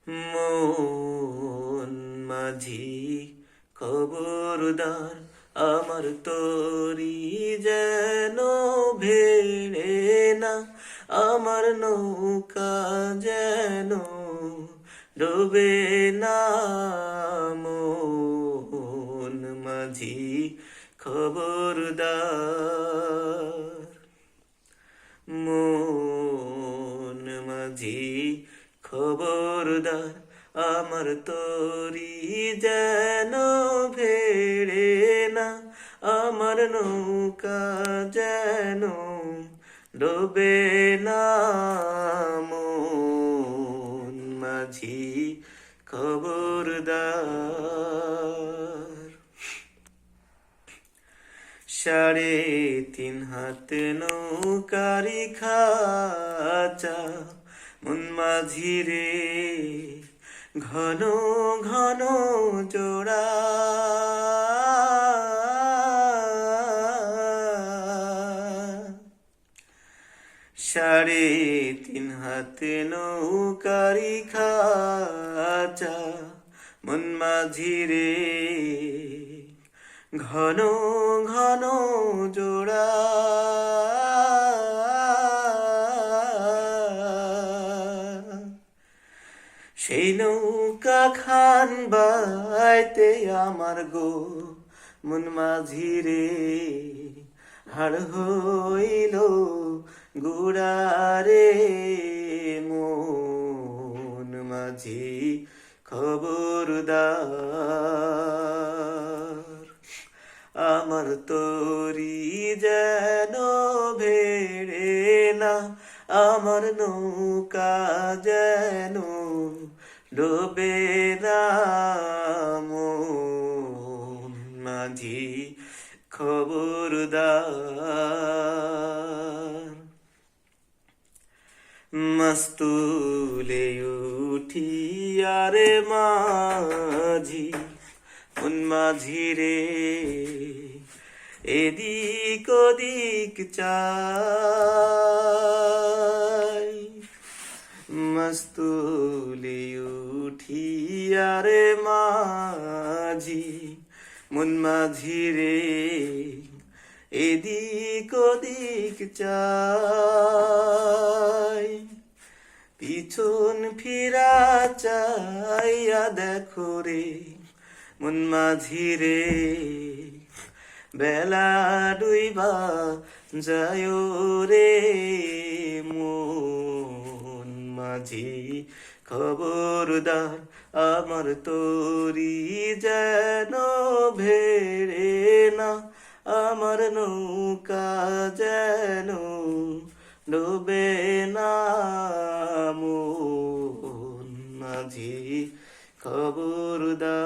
মন মাঝি খবরদার, আমার তরি যেন ভেড়ে না, আমার নৌকা যেন ডোবে না। মন মাঝি খবরদার, মন মাঝি খবরদার, আমার তরি যেন ভেড়ে না, আমার নৌকা যেন ডোবে না। মন মাঝি খবরদার। 3.5 হাত নৌকারি খাঁচা, মন মাঝি রে ঘন ঘন জোড়া। 3.5 হাত নৌকারি খাঁচা, মন মাঝি রে ঘন ঘন জোড়া। সেই নৌকা খান বাইতে আমার গো মন মাঝি রে হাড় হইল গুড়ারে। মন মাঝি খবরদার, আমার তরি যেন ভেড়ে না, আমার নৌকা যেন ডোবে না। মন মাঝি খবরদার। মাস্তুলে উঠিয়ারে মাঝি, মন মাঝি রে এদিক ওদিক চাই। মাস্তুলে উঠিয়ারে মাঝি, মন মাঝি রে এদিক ওদিক চাই। পিছন ফিরা চাইয়া দেখো রে মন মাঝি রে বেলা ডুইবা যায় রে। মন মাঝি খবরদার, আমার তরি যেন ভেড়ে না, আমার নৌকা যেন ডোবে না। মন মাঝি খবরদার।